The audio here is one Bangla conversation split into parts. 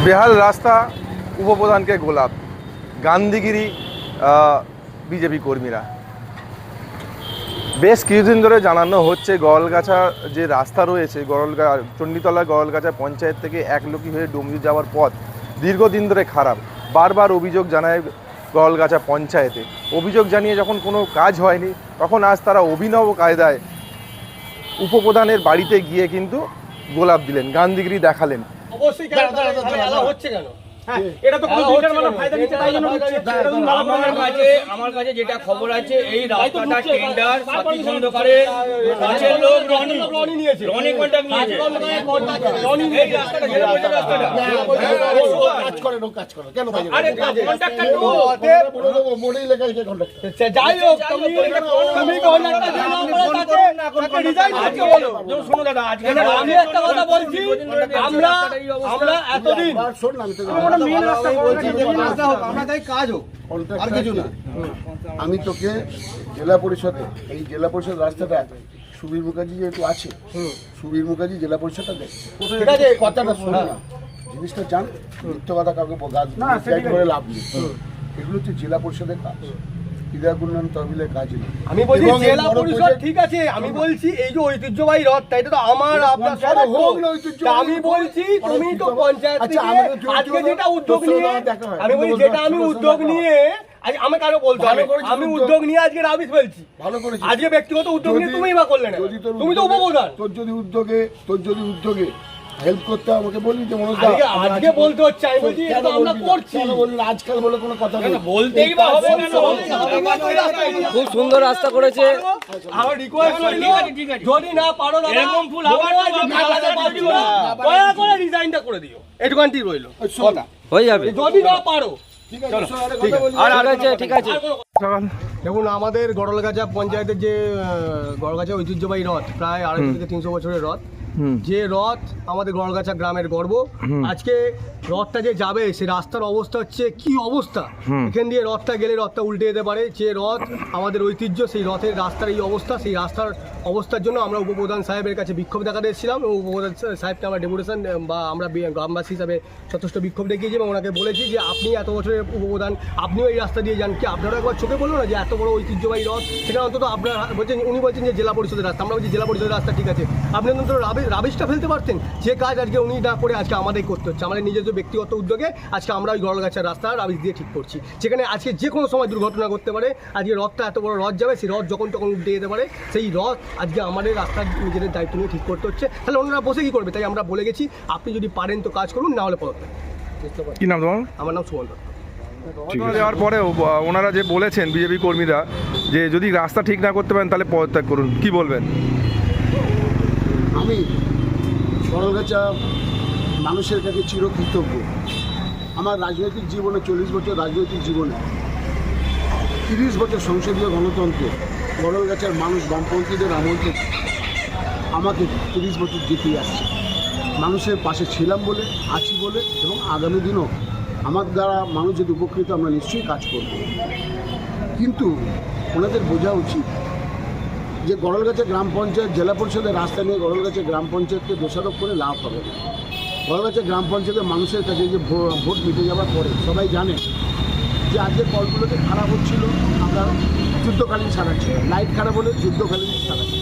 বেহাল রাস্তা, উপপ্রধানকে গোলাপ, গান্ধীগিরি বিজেপি কর্মীরা। বেশ কিছুদিন ধরে জানানো হচ্ছে গড়লগাছা যে রাস্তা রয়েছে, চণ্ডীতলা গড়লগাছা পঞ্চায়েত থেকে একলকি হয়ে ডুমজুর যাওয়ার পথ দীর্ঘদিন ধরে খারাপ। বারবার অভিযোগ জানায় গড়লগাছা পঞ্চায়েতে। অভিযোগ জানিয়ে যখন কোনো কাজ হয়নি, তখন আজ তারা অভিনব কায়দায় উপপ্রধানের বাড়িতে গিয়ে কিন্তু গোলাপ দিলেন, গান্ধীগিরি দেখালেন। অবশ্যই হচ্ছে কেন? এটা তো কোনো দুইটার মানে ফায়দা নিতে তাই জন্য আমার কাছে যেটা খবর আছে, এই রাস্তাটা টেন্ডার সাথী খন্দকারের কাছের লোক রনি নিয়েছে, রনি কন্ট্রাক্ট নিয়েছে। রনি এই রাস্তাটা জেলা পরিষদ রাস্তাটা কাজ করে না, কাজ করে কেন ভাই? আরে কন্ট্রাক্টর তো মোড়েই লেখাই যে কন্ট্রাক্টর। যাই হোক, তুমি কন্ট্রাক্টর যে নাম্বার আছে তাকে রিজাইন করতে বলো। শুনো দাদা, আজকে আমি একটা কথা বলছি, আমরা এতদিন শোন না, আমি তোকে জেলা পরিষদে এই জেলা পরিষদ রাস্তাটা সুবীর মুখার্জি যেহেতু আছে, সুবীর মুখার্জি জেলা পরিষদটা দেখ, কথাটা শোন না, জিনিসটা জান, মিথ্য কথা কাউকে করে লাভ নেই। এগুলো হচ্ছে জেলা পরিষদের কাজ, আমি বলছি জেলা পরিষদ ঠিক আছে, আমি বলছি এই যে ঐতিহ্যবাহী রথটা, এটা তো আমার আপনার আমি বলছি তুমি তো পঞ্চায়েত আজকে যেটা উদ্যোগ নিয়ে, আমি বলছি যেটা আমি উদ্যোগ নিয়ে আমি কারো বলতে হবে, আমি উদ্যোগ নিয়ে আজকে রাবিশ ফেলছি, আজকে ব্যক্তিগত উদ্যোগ নিয়ে তুমিই বা করলে না, তুমি তো উপপ্রধান। তোর যদি উদ্যোগে হেল্প করতে আমাকে বলবি যে আজকে বলতে হচ্ছে, আমি বলছি এটা তো আমরা করছি, আজকাল বলে কোনো কথা নেই, বলতেই বা হবে না। খুব সুন্দর রাস্তা করেছে। আমার রিকোয়েস্ট হলো যদি না পারো দাদা এরকম ফুল আবার দয়া করে রিজাইনটা করে দিও, এটুকানটি রইলো কথা, হয়ে যাবে যদি না পারো। ঠিক আছে। দেখুন, আমাদের গড়লগাছা পঞ্চায়েতের যে গড়লগাছা ঐতিহ্যবাহী রথ, প্রায় 250 থেকে 300 বছরের রথ, যে রথ আমাদের গড়লগাছা গ্রামের গর্ব। আজকে রথটা যে যাবে, সে রাস্তার অবস্থা হচ্ছে কি অবস্থা, এখান দিয়ে রথটা গেলে রথটা উল্টে যেতে পারে। যে রথ আমাদের ঐতিহ্য, সেই রথের রাস্তার এই অবস্থা, সেই রাস্তার অবস্থার জন্য আমরা উপপ্রধান সাহেবের কাছে বিক্ষোভ দেখাতে এসেছিলাম এবং উপপ্রধান সাহেবকে আমরা ডেপুটেশন বা আমরা গ্রামবাসী হিসাবে যথেষ্ট বিক্ষোভ দেখিয়েছি এবং ওনাকে বলেছি যে আপনি এত বছরের উপপ্রধান, আপনিও এই রাস্তা দিয়ে যান, কি আপনারা একবার চোখে বলুন না যে এত বড় ঐতিহ্যবাহী রথ, সেটা অন্তত আপনারা বলছেন, উনি বলছেন যে জেলা পরিষদের রাস্তা, আমরা বলছি জেলা পরিষদের রাস্তা ঠিক আছে, আপনি অন্তত রাবিশটা ফেলতে পারতেন। যে কাজ আজকে উনি না করে আজকে আমাদেরই করতে হচ্ছে, আমাদের নিজস্ব ব্যক্তিগত উদ্যোগে আজকে আমরা ওই গড়লগাছার রাস্তা রাবিশ দিয়ে ঠিক করছি, যেখানে আজকে যে কোনো সময় দুর্ঘটনা করতে পারে। আজকে রথটা এত বড় রথ যাবে, সেই রথ যখন তখন উল্টে যেতে পারে, সেই রথ আজকে আমাদের রাস্তার নিজেদের দায়িত্ব নিয়ে ঠিক করতে হচ্ছে। তাহলে ওনারা বসে কী করবে? তাই আমরা বলে গেছি আপনি যদি পারেন তো কাজ করুন, না হলে পদত্যাগ। কি নাম তোমার? আমার নাম সুমন। দেওয়ার পরে ওনারা যে বলেছেন বিজেপি কর্মীরা যে যদি রাস্তা ঠিক না করতে পারেন তাহলে পদত্যাগ করুন, কি বলবেন? আমি গড়লগাছা মানুষের কাছে চিরকৃতজ্ঞ। আমার রাজনৈতিক জীবনে 40 বছর রাজনৈতিক জীবনে 30 বছর সংসদীয় গণতন্ত্রে গড়লগাছার মানুষ বামপন্থীদের আমল থেকে আমাকে 30 বছর জিতিয়ে আসছে। মানুষের পাশে ছিলাম বলে, আছি বলে, এবং আগামী দিনও আমার দ্বারা মানুষ যদি উপকৃত আমরা নিশ্চয়ই কাজ করব। কিন্তু ওনাদের বোঝা উচিত যে গড়লগাছা গ্রাম পঞ্চায়েত জেলা পরিষদের রাস্তা নিয়ে গড়লগাছা গ্রাম পঞ্চায়েতকে দোষারোপ করে লাভ হবে না। গড়লগাছা গ্রাম পঞ্চায়েতের মানুষের কাছে যে ভোট মিটে যাওয়ার পরে সবাই জানে যে আজকের কলগুলোতে খারাপ হচ্ছিল, আমরা যুদ্ধকালীন সারাচ্ছি, লাইট খারাপ হলে যুদ্ধকালীন সারাচ্ছি,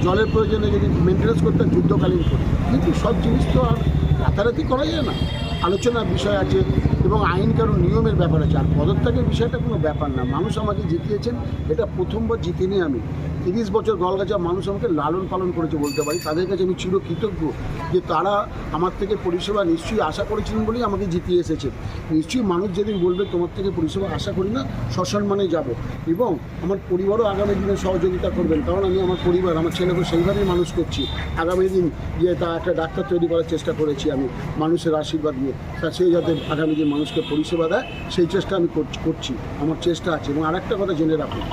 জলের প্রয়োজনে যদি মেনটেন্যান্স করতে যুদ্ধকালীন করি। কিন্তু সব জিনিস তো আর রাতারাতি করা যায় না, আলোচনার বিষয় আছে এবং আইন কারণ নিয়মের ব্যাপার আছে। আর পদত্যাগের বিষয়টা কোনো ব্যাপার না। মানুষ আমাকে জিতিয়েছেন, এটা প্রথমবার জিতিনি আমি। 30 বছর গড়লগাছা মানুষ আমাকে লালন পালন করেছে বলতে পারি। তাদের কাছে আমি চিরকৃতজ্ঞ যে তারা আমার থেকে পরিষেবা নিশ্চয়ই আশা করেছিলেন বলেই আমাকে জিতিয়ে এসেছে। নিশ্চয়ই মানুষ যেদিন বলবে তোমার থেকে পরিষেবা আশা করি না, সসম্মানে যাব। এবং আমার পরিবারও আগামী দিনে সহযোগিতা করবেন, কারণ আমি আমার পরিবার, আমার ছেলেকে সেইভাবেই মানুষ করছি। আগামী দিন যে তা একটা ডাক্তার তৈরি করার চেষ্টা করেছি আমি মানুষের আশীর্বাদ নিয়ে, তা সে যাতে আগামী দিন মানুষকে পরিষেবা দেয় সেই চেষ্টা আমি করছি, আমার চেষ্টা আছে। এবং আরেকটা কথা জেনে রাখুন,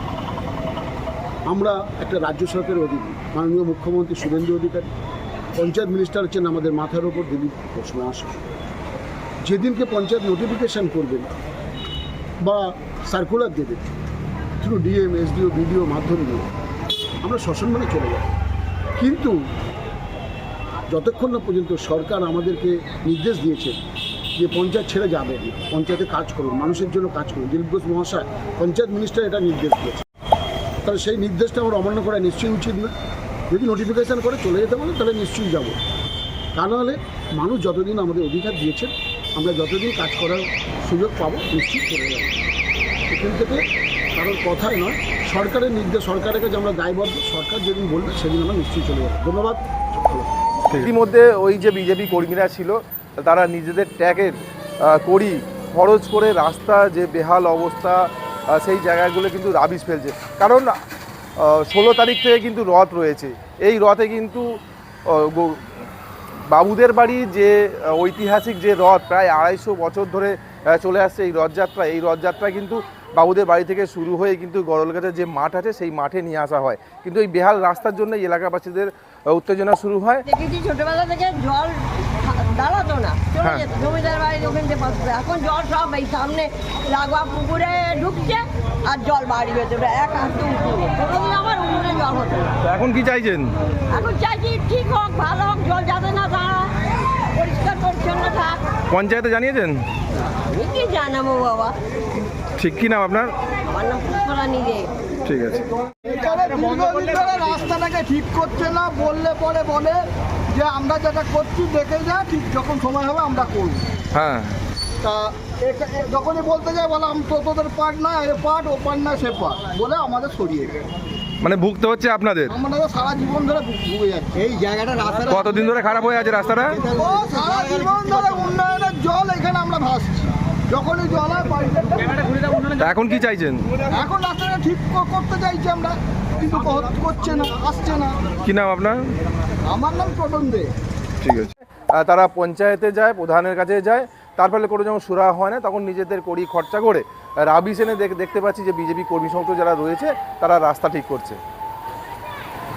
আমরা একটা রাজ্য সরকারের অধীনে, মাননীয় মুখ্যমন্ত্রী শুভেন্দু অধিকারী, পঞ্চায়েত মিনিস্টার হচ্ছেন আমাদের মাথার ওপর দিলীপ ঘোষ মহাশয়। যেদিনকে পঞ্চায়েত নোটিফিকেশান করবেন বা সার্কুলার দেবেন থ্রু ডিএম, এসডিও, বিডিও মাধ্যম দিয়ে আমরা সসম্মানে চলে যাব। কিন্তু যতক্ষণ না পর্যন্ত সরকার আমাদেরকে নির্দেশ দিয়েছে যে পঞ্চায়েত ছেড়ে যাবে না, পঞ্চায়েতে কাজ করুন, মানুষের জন্য কাজ করুন, দিলীপ ঘোষ মহাশয় পঞ্চায়েত মিনিস্টার এটা নির্দেশ দিয়েছে, তাহলে সেই নির্দেশটা আমরা অমান্য করা নিশ্চয়ই উচিত না। যদি নোটিফিকেশান করে চলে যেতে বলে তাহলে নিশ্চয়ই যাব। তা নাহলে মানুষ যতদিন আমাদের অধিকার দিয়েছেন, আমরা যতদিন কাজ করার সুযোগ পাবো নিশ্চিত করে যাবো। এখান থেকে কারোর কথাই নয়, সরকারের নির্দেশ, সরকারের কাছে আমরা দায়বদ্ধ, সরকার যেদিন বলবে সেদিন আমরা নিশ্চয়ই চলে যাবো। ধন্যবাদ। ভালো। ইতিমধ্যে ওই যে বিজেপি কর্মীরা ছিল তারা নিজেদের ট্যাগের করি খরচ করে রাস্তা যে বেহাল অবস্থা সেই জায়গাগুলো কিন্তু রাবিশ ফেলছে। কারণ 16 তারিখ থেকে কিন্তু রথ রয়েছে, এই রথে কিন্তু বাবুদের বাড়ি যে ঐতিহাসিক যে রথ প্রায় 250 বছর ধরে চলে আসছে এই রথযাত্রা কিন্তু বাবুদের বাড়ি থেকে শুরু হয়ে কিন্তু গড়লগাছার যে মাঠ আছে সেই মাঠে নিয়ে আসা হয়। কিন্তু এই বেহাল রাস্তার জন্য এলাকাবাসীদের উত্তেজনা শুরু হয়। দেখেছি ছোটবেলা থেকে জল দাঁড়াতো না, চলে যেত জমিদার বাড়ির ওখান থেকে পাস করে। এখন জল সব এই সামনে লাগোয়া পুকুরে ঢুকছে আর জল বাড়ি ভেতরে এক হাতে উঠুনে। কোনোদিন আমার উঠুনে জল হতো না। এখন কি চাইছেন? এখন চাইছি ঠিক হোক, ভালো হোক, জল যাতে না দাঁড়ায়, পরিষ্কার পরিচ্ছন্ন থাক। পঞ্চায়েতে জানিয়েছেন? আমি কি জানাবো বাবা, ঠিক কি নাম আপনার? আমার নাম পুষ্পরানী দে। ঠিক আছে। এখানে দীর্ঘদিন ধরে রাস্তাটাকে ঠিক করছে না, বললে পরে বলে যে আমরা যেটা করছি দেখে যা, ঠিক যখন সময় হবে আমরা করব। হ্যাঁ, তা যখনই বলতে যায় বলে আমি তো তোদের পার্ট না, এ পার্ট, ও পার্ট না, সে পার্ট বলে আমাদের সরিয়ে দেয়। মানে ভুগতে হচ্ছে আপনাদের? আমাদের সারা জীবন ধরে ভুগে যাচ্ছে এই জায়গাটা। রাস্তা কতদিন ধরে খারাপ হয়ে আছে রাস্তাটা? ও সারা জীবন ধরে উন্নয়নের জল এখানে আমরা ভাসছি, যখনই জল হয় বাড়িতে। তা এখন কি চাইছেন? এখন রাস্তাটা ঠিক করতে চাইছি আমরা, কিন্তু করছে না, আসছে না। কি নাম আপনার? আমার নাম টোটন দে। ঠিক আছে। তারা পঞ্চায়েতে যায়, প্রধানের কাছে যায়, তার ফলে কোনো যখন সুরা হয় না তখন নিজেদের কড়ি খরচা করে রাবিশ এনে দেখতে পাচ্ছি যে বিজেপি কর্মী সংগঠন যারা রয়েছে তারা রাস্তা ঠিক করছে।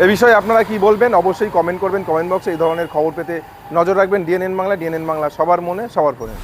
এ বিষয়ে আপনারা কি বলবেন অবশ্যই কমেন্ট করবেন কমেন্ট বক্সে। এই ধরনের খবর পেতে নজর রাখবেন ডিএনএন বাংলা। ডিএনএন বাংলা সবার মনে সবার ফোনে।